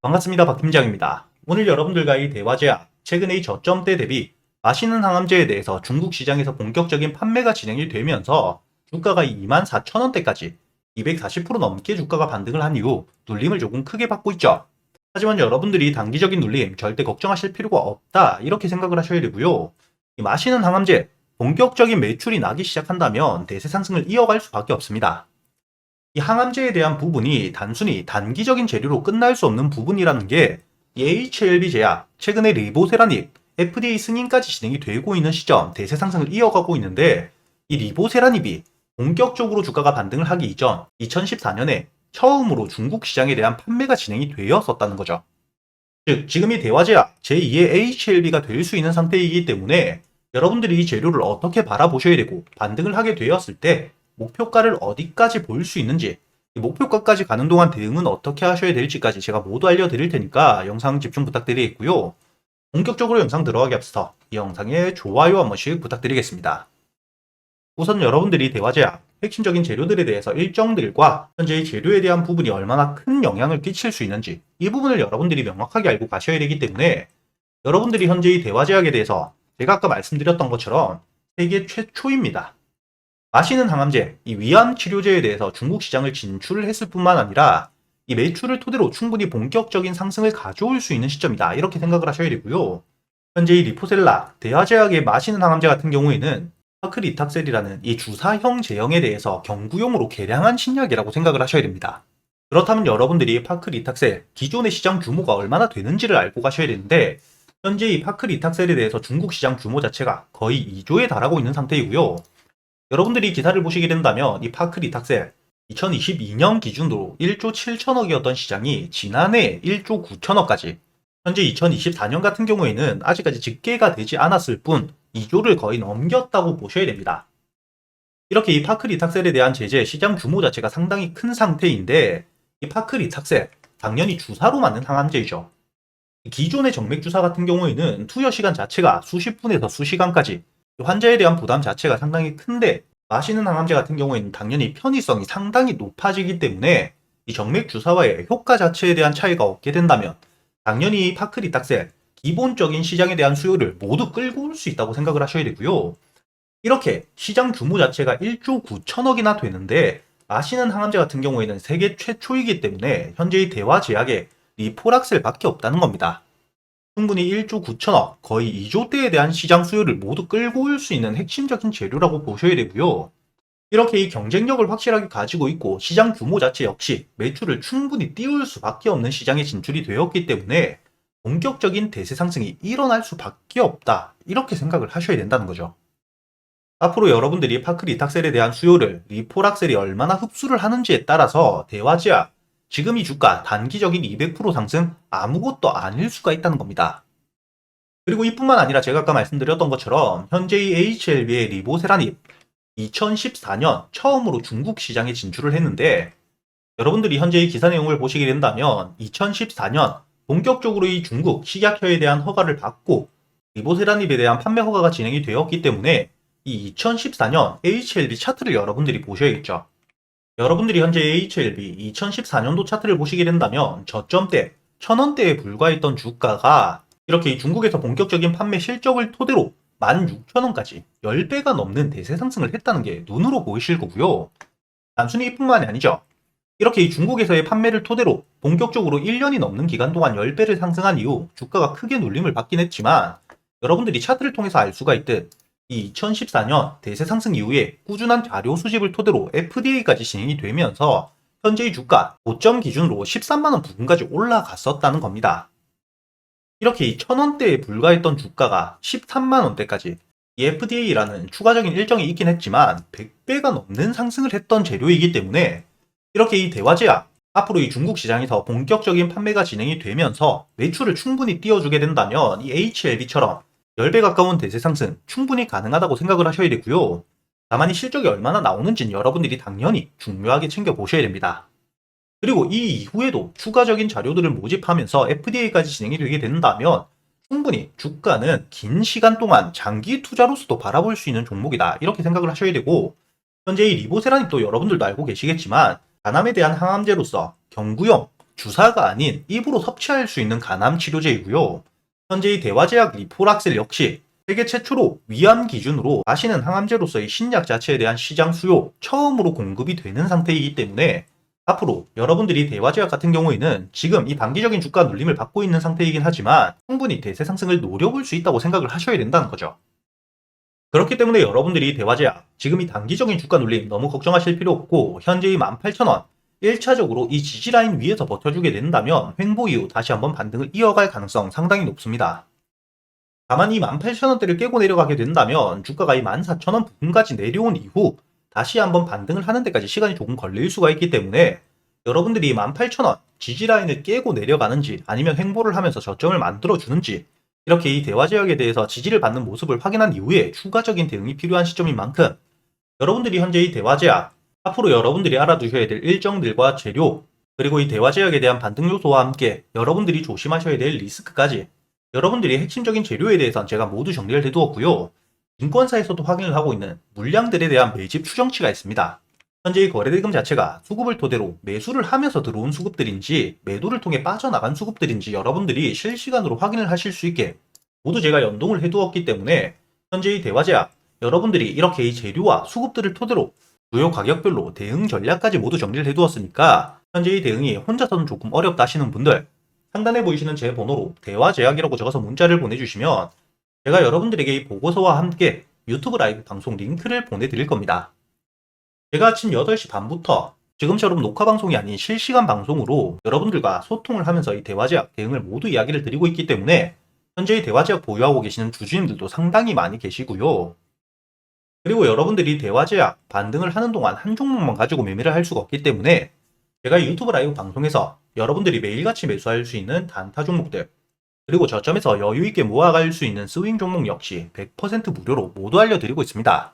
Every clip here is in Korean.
반갑습니다. 박 팀장입니다. 오늘 여러분들과의 대화제야 최근의 저점대 대비 맛있는 항암제에 대해서 중국 시장에서 본격적인 판매가 진행이 되면서 주가가 24,000원대까지 240% 넘게 주가가 반등을 한 이후 눌림을 조금 크게 받고 있죠. 하지만 여러분들이 단기적인 눌림 절대 걱정하실 필요가 없다 이렇게 생각을 하셔야 되고요. 이 맛있는 항암제 본격적인 매출이 나기 시작한다면 대세 상승을 이어갈 수밖에 없습니다. 이 항암제에 대한 부분이 단순히 단기적인 재료로 끝날 수 없는 부분이라는 게 이 HLB 제약, 최근에 리보세라닙, FDA 승인까지 진행이 되고 있는 시점 대세 상승을 이어가고 있는데 이 리보세라닙이 본격적으로 주가가 반등을 하기 이전 2014년에 처음으로 중국 시장에 대한 판매가 진행이 되었었다는 거죠. 즉 지금 이 대화제약 제2의 HLB가 될 수 있는 상태이기 때문에 여러분들이 이 재료를 어떻게 바라보셔야 되고 반등을 하게 되었을 때 목표가를 어디까지 볼 수 있는지, 목표가까지 가는 동안 대응은 어떻게 하셔야 될지까지 제가 모두 알려드릴 테니까 영상 집중 부탁드리겠고요. 본격적으로 영상 들어가기 앞서 이 영상에 좋아요 한 번씩 부탁드리겠습니다. 우선 여러분들이 대화제약, 핵심적인 재료들에 대해서 일정들과 현재의 재료에 대한 부분이 얼마나 큰 영향을 끼칠 수 있는지 이 부분을 여러분들이 명확하게 알고 가셔야 되기 때문에 여러분들이 현재의 대화제약에 대해서 제가 아까 말씀드렸던 것처럼 세계 최초입니다. 맛있는 항암제, 이 위암 치료제에 대해서 중국 시장을 진출을 했을 뿐만 아니라 이 매출을 토대로 충분히 본격적인 상승을 가져올 수 있는 시점이다. 이렇게 생각을 하셔야 되고요. 현재 이 리포셀라, 대화제약의 맛있는 항암제 같은 경우에는 파크리탁셀이라는 이 주사형 제형에 대해서 경구용으로 개량한 신약이라고 생각을 하셔야 됩니다. 그렇다면 여러분들이 파크리탁셀, 기존의 시장 규모가 얼마나 되는지를 알고 가셔야 되는데 현재 이 파크리탁셀에 대해서 중국 시장 규모 자체가 거의 2조에 달하고 있는 상태이고요. 여러분들이 기사를 보시게 된다면 이 파크리탁셀 2022년 기준으로 1조 7천억이었던 시장이 지난해 1조 9천억까지, 현재 2024년 같은 경우에는 아직까지 집계가 되지 않았을 뿐 2조를 거의 넘겼다고 보셔야 됩니다. 이렇게 이 파크리탁셀에 대한 제재 시장 규모 자체가 상당히 큰 상태인데 이 파크리탁셀 당연히 주사로 맞는 항암제이죠. 기존의 정맥 주사 같은 경우에는 투여 시간 자체가 수십 분에서 수시간까지, 환자에 대한 부담 자체가 상당히 큰데 맛있는 항암제 같은 경우에는 당연히 편의성이 상당히 높아지기 때문에 이 정맥 주사와의 효과 자체에 대한 차이가 없게 된다면 당연히 파크리탁셀 기본적인 시장에 대한 수요를 모두 끌고 올 수 있다고 생각을 하셔야 되고요. 이렇게 시장 규모 자체가 1조 9천억이나 되는데 맛있는 항암제 같은 경우에는 세계 최초이기 때문에 현재의 대화제약에 리포락셀 밖에 없다는 겁니다. 충분히 1조 9천억, 거의 2조대에 대한 시장 수요를 모두 끌고 올 수 있는 핵심적인 재료라고 보셔야 되고요. 이렇게 이 경쟁력을 확실하게 가지고 있고 시장 규모 자체 역시 매출을 충분히 띄울 수밖에 없는 시장에 진출이 되었기 때문에 본격적인 대세 상승이 일어날 수밖에 없다. 이렇게 생각을 하셔야 된다는 거죠. 앞으로 여러분들이 파크리탁셀에 대한 수요를 리포락셀이 얼마나 흡수를 하는지에 따라서 대화제약, 지금 이 주가 단기적인 200% 상승 아무것도 아닐 수가 있다는 겁니다. 그리고 이뿐만 아니라 제가 아까 말씀드렸던 것처럼 현재의 HLB의 리보세라닙 2014년 처음으로 중국 시장에 진출을 했는데 여러분들이 현재의 기사 내용을 보시게 된다면 2014년 본격적으로 이 중국 식약처에 대한 허가를 받고 리보세라닙에 대한 판매 허가가 진행이 되었기 때문에 이 2014년 HLB 차트를 여러분들이 보셔야겠죠. 여러분들이 현재 HLB 2014년도 차트를 보시게 된다면 저점대 1000원대에 불과했던 주가가 이렇게 중국에서 본격적인 판매 실적을 토대로 16,000원까지 10배가 넘는 대세 상승을 했다는 게 눈으로 보이실 거고요. 단순히 이뿐만이 아니죠. 이렇게 이 중국에서의 판매를 토대로 본격적으로 1년이 넘는 기간 동안 10배를 상승한 이후 주가가 크게 눌림을 받긴 했지만 여러분들이 차트를 통해서 알 수가 있듯 이 2014년 대세 상승 이후에 꾸준한 자료 수집을 토대로 FDA까지 진행이 되면서 현재의 주가 고점 기준으로 13만원 부근까지 올라갔었다는 겁니다. 이렇게 이 1000원대에 불과했던 주가가 13만원대까지, 이 FDA라는 추가적인 일정이 있긴 했지만 100배가 넘는 상승을 했던 재료이기 때문에 이렇게 이 대화제약, 앞으로 이 중국 시장에서 본격적인 판매가 진행이 되면서 매출을 충분히 띄워주게 된다면 이 HLB처럼 10배 가까운 대세 상승 충분히 가능하다고 생각을 하셔야 되고요. 다만 이 실적이 얼마나 나오는지는 여러분들이 당연히 중요하게 챙겨보셔야 됩니다. 그리고 이 이후에도 추가적인 자료들을 모집하면서 FDA까지 진행이 되게 된다면 충분히 주가는 긴 시간 동안 장기 투자로서도 바라볼 수 있는 종목이다. 이렇게 생각을 하셔야 되고 현재 이 리보세라닙도 여러분들도 알고 계시겠지만 간암에 대한 항암제로서 경구용 주사가 아닌 입으로 섭취할 수 있는 간암 치료제이고요. 현재 이 대화제약 리포락셀 역시 세계 최초로 위암 기준으로 마시는 항암제로서의 신약 자체에 대한 시장 수요 처음으로 공급이 되는 상태이기 때문에 앞으로 여러분들이 대화제약 같은 경우에는 지금 이 단기적인 주가 눌림을 받고 있는 상태이긴 하지만 충분히 대세 상승을 노려볼 수 있다고 생각을 하셔야 된다는 거죠. 그렇기 때문에 여러분들이 대화제약, 지금 이 단기적인 주가 눌림 너무 걱정하실 필요 없고 현재 이 18,000원 1차적으로 이 지지라인 위에서 버텨주게 된다면 횡보 이후 다시 한번 반등을 이어갈 가능성 상당히 높습니다. 다만 이 18,000원대를 깨고 내려가게 된다면 주가가 이 14,000원 부근까지 내려온 이후 다시 한번 반등을 하는 데까지 시간이 조금 걸릴 수가 있기 때문에 여러분들이 18,000원 지지라인을 깨고 내려가는지 아니면 횡보를 하면서 저점을 만들어주는지 이렇게 이 대화제약에 대해서 지지를 받는 모습을 확인한 이후에 추가적인 대응이 필요한 시점인 만큼 여러분들이 현재 이 대화제약 앞으로 여러분들이 알아두셔야 될 일정들과 재료 그리고 이 대화제약에 대한 반등 요소와 함께 여러분들이 조심하셔야 될 리스크까지 여러분들이 핵심적인 재료에 대해서는 제가 모두 정리를 해두었고요. 증권사에서도 확인을 하고 있는 물량들에 대한 매집 추정치가 있습니다. 현재 이 거래대금 자체가 수급을 토대로 매수를 하면서 들어온 수급들인지 매도를 통해 빠져나간 수급들인지 여러분들이 실시간으로 확인을 하실 수 있게 모두 제가 연동을 해두었기 때문에 현재 이 대화제약 여러분들이 이렇게 이 재료와 수급들을 토대로 주요 가격별로 대응 전략까지 모두 정리를 해두었으니까 현재 이 대응이 혼자서는 조금 어렵다 하시는 분들 상단에 보이시는 제 번호로 대화제약이라고 적어서 문자를 보내주시면 제가 여러분들에게 이 보고서와 함께 유튜브 라이브 방송 링크를 보내드릴 겁니다. 제가 아침 8시 반부터 지금처럼 녹화 방송이 아닌 실시간 방송으로 여러분들과 소통을 하면서 이 대화제약 대응을 모두 이야기를 드리고 있기 때문에 현재 이 대화제약 보유하고 계시는 주주님들도 상당히 많이 계시고요. 그리고 여러분들이 대화제약 반등을 하는 동안 한 종목만 가지고 매매를 할 수가 없기 때문에 제가 유튜브 라이브 방송에서 여러분들이 매일같이 매수할 수 있는 단타 종목들 그리고 저점에서 여유있게 모아갈 수 있는 스윙 종목 역시 100% 무료로 모두 알려드리고 있습니다.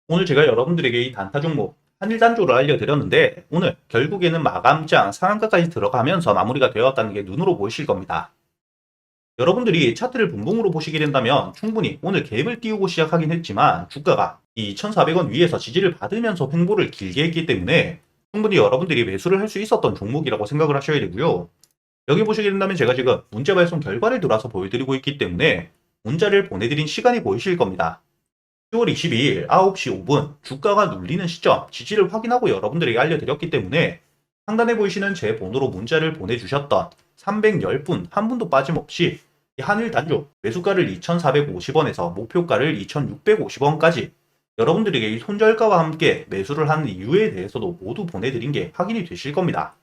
오늘 제가 여러분들에게 이 단타 종목 한일단조를 알려드렸는데 오늘 결국에는 마감장 상한가까지 들어가면서 마무리가 되었다는 게 눈으로 보이실 겁니다. 여러분들이 차트를 분봉으로 보시게 된다면 충분히 오늘 갭을 띄우고 시작하긴 했지만 주가가 이 2,400원 위에서 지지를 받으면서 횡보를 길게 했기 때문에 충분히 여러분들이 매수를 할 수 있었던 종목이라고 생각을 하셔야 되고요. 여기 보시게 된다면 제가 지금 문자 발송 결과를 들어서 보여드리고 있기 때문에 문자를 보내드린 시간이 보이실 겁니다. 10월 22일 9시 5분 주가가 눌리는 시점 지지를 확인하고 여러분들에게 알려드렸기 때문에 상단에 보이시는 제 번호로 문자를 보내주셨던 310분 한 분도 빠짐없이 한일 단조 매수가를 2,450원에서 목표가를 2,650원까지 여러분들에게 이 손절가와 함께 매수를 하는 이유에 대해서도 모두 보내드린 게 확인이 되실 겁니다.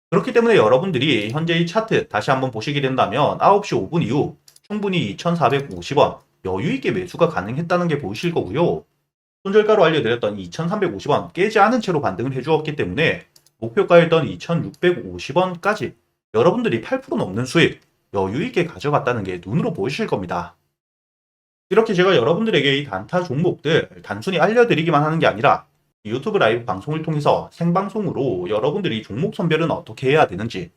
그렇기 때문에 여러분들이 현재 이 차트 다시 한번 보시게 된다면 9시 5분 이후 충분히 2,450원 여유있게 매수가 가능했다는 게 보이실 거고요. 손절가로 알려드렸던 2,350원 깨지 않은 채로 반등을 해주었기 때문에 목표가였던 2,650원까지 여러분들이 8% 넘는 수익 여유있게 가져갔다는 게 눈으로 보이실 겁니다. 이렇게 제가 여러분들에게 이 단타 종목들 단순히 알려드리기만 하는 게 아니라 유튜브 라이브 방송을 통해서 생방송으로 여러분들이 종목 선별은 어떻게 해야 되는지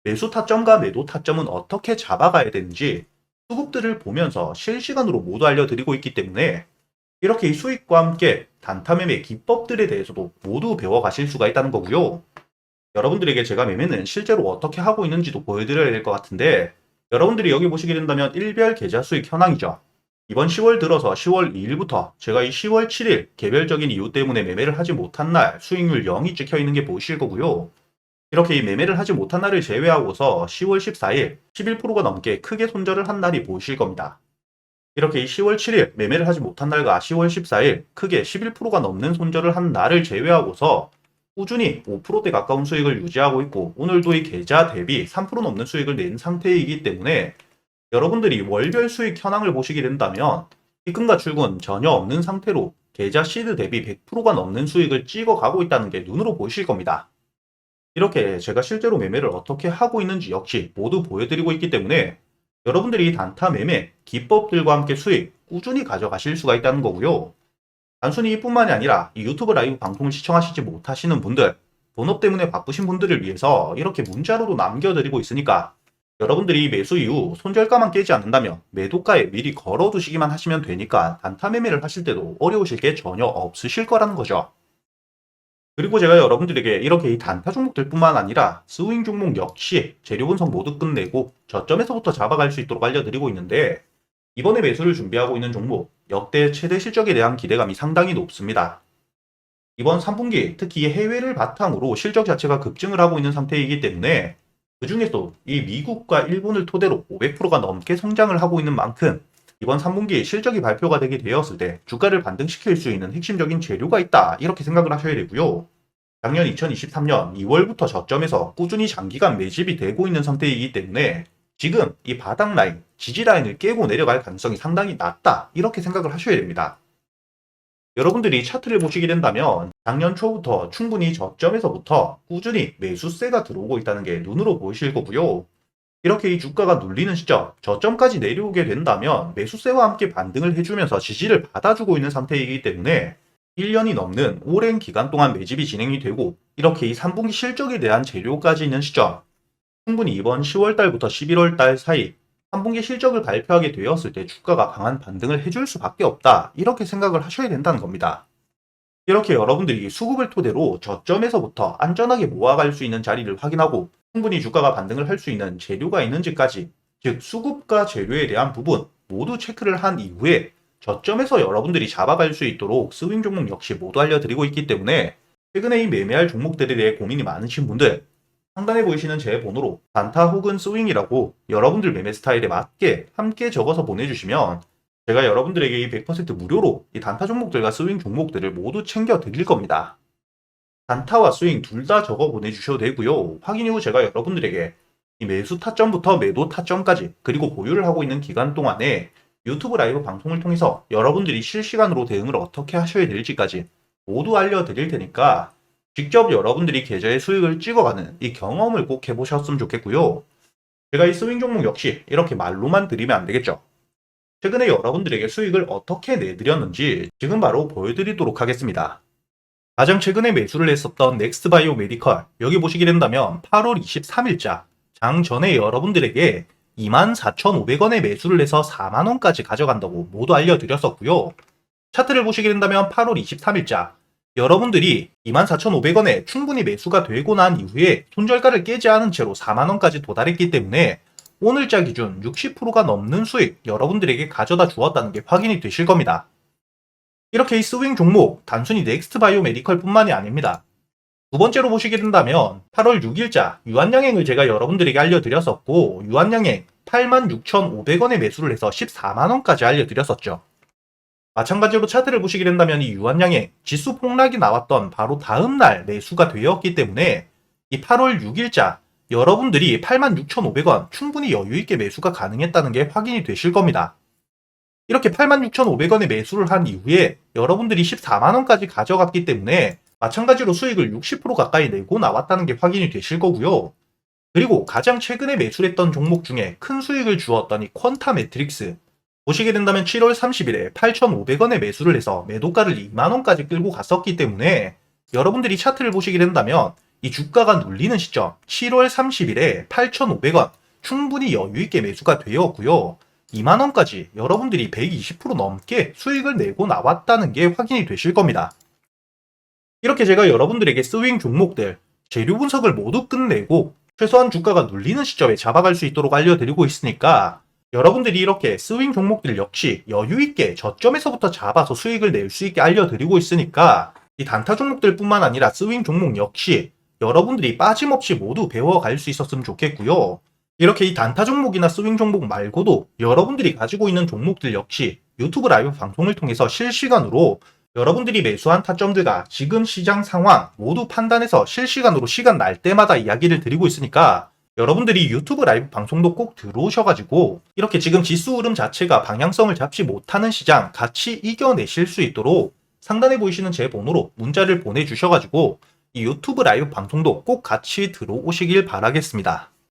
매수 타점과 매도 타점은 어떻게 잡아가야 되는지 수급들을 보면서 실시간으로 모두 알려드리고 있기 때문에 이렇게 이 수익과 함께 단타 매매 기법들에 대해서도 모두 배워가실 수가 있다는 거고요. 여러분들에게 제가 매매는 실제로 어떻게 하고 있는지도 보여드려야 될 것 같은데 여러분들이 여기 보시게 된다면 일별 계좌 수익 현황이죠. 이번 10월 들어서 10월 2일부터 제가 이 10월 7일 개별적인 이유 때문에 매매를 하지 못한 날 수익률 0이 찍혀 있는 게 보이실 거고요. 이렇게 이 매매를 하지 못한 날을 제외하고서 10월 14일 11%가 넘게 크게 손절을 한 날이 보이실 겁니다. 이렇게 이 10월 7일 매매를 하지 못한 날과 10월 14일 크게 11%가 넘는 손절을 한 날을 제외하고서 꾸준히 5%대 가까운 수익을 유지하고 있고 오늘도 이 계좌 대비 3% 넘는 수익을 낸 상태이기 때문에 여러분들이 월별 수익 현황을 보시게 된다면 입금과 출금 전혀 없는 상태로 계좌 시드 대비 100%가 넘는 수익을 찍어가고 있다는 게 눈으로 보이실 겁니다. 이렇게 제가 실제로 매매를 어떻게 하고 있는지 역시 모두 보여드리고 있기 때문에 여러분들이 단타 매매 기법들과 함께 수익 꾸준히 가져가실 수가 있다는 거고요. 단순히 이뿐만이 아니라 이 유튜브 라이브 방송을 시청하시지 못하시는 분들, 본업 때문에 바쁘신 분들을 위해서 이렇게 문자로도 남겨드리고 있으니까 여러분들이 매수 이후 손절가만 깨지 않는다면 매도가에 미리 걸어두시기만 하시면 되니까 단타 매매를 하실 때도 어려우실 게 전혀 없으실 거라는 거죠. 그리고 제가 여러분들에게 이렇게 이 단타 종목들뿐만 아니라 스윙 종목 역시 재료 분석 모두 끝내고 저점에서부터 잡아갈 수 있도록 알려드리고 있는데, 이번에 매수를 준비하고 있는 종목 역대 최대 실적에 대한 기대감이 상당히 높습니다. 이번 3분기 특히 해외를 바탕으로 실적 자체가 급증을 하고 있는 상태이기 때문에, 그 중에서 이 미국과 일본을 토대로 500%가 넘게 성장을 하고 있는 만큼 이번 3분기 실적이 발표가 되게 되었을 때 주가를 반등시킬 수 있는 핵심적인 재료가 있다, 이렇게 생각을 하셔야 되고요. 작년 2023년 2월부터 저점에서 꾸준히 장기간 매집이 되고 있는 상태이기 때문에 지금 이 바닥 라인, 지지 라인을 깨고 내려갈 가능성이 상당히 낮다, 이렇게 생각을 하셔야 됩니다. 여러분들이 차트를 보시게 된다면 작년 초부터 충분히 저점에서부터 꾸준히 매수세가 들어오고 있다는 게 눈으로 보이실 거고요. 이렇게 이 주가가 눌리는 시점, 저점까지 내려오게 된다면 매수세와 함께 반등을 해주면서 지지를 받아주고 있는 상태이기 때문에 1년이 넘는 오랜 기간 동안 매집이 진행이 되고, 이렇게 이 3분기 실적에 대한 재료까지 있는 시점, 충분히 이번 10월달부터 11월달 사이 3분기 실적을 발표하게 되었을 때 주가가 강한 반등을 해줄 수밖에 없다, 이렇게 생각을 하셔야 된다는 겁니다. 이렇게 여러분들이 수급을 토대로 저점에서부터 안전하게 모아갈 수 있는 자리를 확인하고 충분히 주가가 반등을 할 수 있는 재료가 있는지까지, 즉 수급과 재료에 대한 부분 모두 체크를 한 이후에 저점에서 여러분들이 잡아갈 수 있도록 스윙 종목 역시 모두 알려드리고 있기 때문에, 최근에 이 매매할 종목들에 대해 고민이 많으신 분들 상단에 보이시는 제 번호로 단타 혹은 스윙이라고 여러분들 매매 스타일에 맞게 함께 적어서 보내주시면 제가 여러분들에게 이 100% 무료로 이 단타 종목들과 스윙 종목들을 모두 챙겨 드릴 겁니다. 단타와 스윙 둘 다 적어 보내주셔도 되고요. 확인 후 제가 여러분들에게 이 매수 타점부터 매도 타점까지, 그리고 보유를 하고 있는 기간 동안에 유튜브 라이브 방송을 통해서 여러분들이 실시간으로 대응을 어떻게 하셔야 될지까지 모두 알려드릴 테니까 직접 여러분들이 계좌의 수익을 찍어가는 이 경험을 꼭 해보셨으면 좋겠고요. 제가 이 스윙 종목 역시 이렇게 말로만 드리면 안 되겠죠. 최근에 여러분들에게 수익을 어떻게 내드렸는지 지금 바로 보여드리도록 하겠습니다. 가장 최근에 매수를 했었던 넥스트바이오 메디컬, 여기 보시게 된다면 8월 23일자 장 전에 여러분들에게 24,500원에 매수를 해서 4만원까지 가져간다고 모두 알려드렸었고요. 차트를 보시게 된다면 8월 23일자 여러분들이 24,500원에 충분히 매수가 되고 난 이후에 손절가를 깨지 않은 채로 4만원까지 도달했기 때문에 오늘자 기준 60%가 넘는 수익 여러분들에게 가져다 주었다는 게 확인이 되실 겁니다. 이렇게 이 스윙 종목 단순히 넥스트바이오 메디컬 뿐만이 아닙니다. 두 번째로 보시게 된다면 8월 6일자 유한양행을 제가 여러분들에게 알려드렸었고, 유한양행 86,500원에 매수를 해서 14만원까지 알려드렸었죠. 마찬가지로 차트를 보시게 된다면 이 유한양행 지수 폭락이 나왔던 바로 다음날 매수가 되었기 때문에 이 8월 6일자 여러분들이 86,500원 충분히 여유있게 매수가 가능했다는 게 확인이 되실 겁니다. 이렇게 86,500원에 매수를 한 이후에 여러분들이 14만원까지 가져갔기 때문에 마찬가지로 수익을 60% 가까이 내고 나왔다는 게 확인이 되실 거고요. 그리고 가장 최근에 매수했던 종목 중에 큰 수익을 주었던 이 퀀타 매트릭스, 보시게 된다면 7월 30일에 8,500원에 매수를 해서 매도가를 2만원까지 끌고 갔었기 때문에 여러분들이 차트를 보시게 된다면 이 주가가 눌리는 시점 7월 30일에 8,500원 충분히 여유있게 매수가 되었고요. 2만원까지 여러분들이 120% 넘게 수익을 내고 나왔다는 게 확인이 되실 겁니다. 이렇게 제가 여러분들에게 스윙 종목들 재료 분석을 모두 끝내고 최소한 주가가 눌리는 시점에 잡아갈 수 있도록 알려드리고 있으니까, 여러분들이 이렇게 스윙 종목들 역시 여유있게 저점에서부터 잡아서 수익을 낼 수 있게 알려드리고 있으니까 이 단타 종목들 뿐만 아니라 스윙 종목 역시 여러분들이 빠짐없이 모두 배워갈 수 있었으면 좋겠고요. 이렇게 이 단타 종목이나 스윙 종목 말고도 여러분들이 가지고 있는 종목들 역시 유튜브 라이브 방송을 통해서 실시간으로 여러분들이 매수한 타점들과 지금 시장 상황 모두 판단해서 실시간으로 시간 날 때마다 이야기를 드리고 있으니까 여러분들이 유튜브 라이브 방송도 꼭 들어오셔가지고 이렇게 지금 지수 흐름 자체가 방향성을 잡지 못하는 시장 같이 이겨내실 수 있도록 상단에 보이시는 제 번호로 문자를 보내주셔가지고 이 유튜브 라이브 방송도 꼭 같이 들어오시길 바라겠습니다.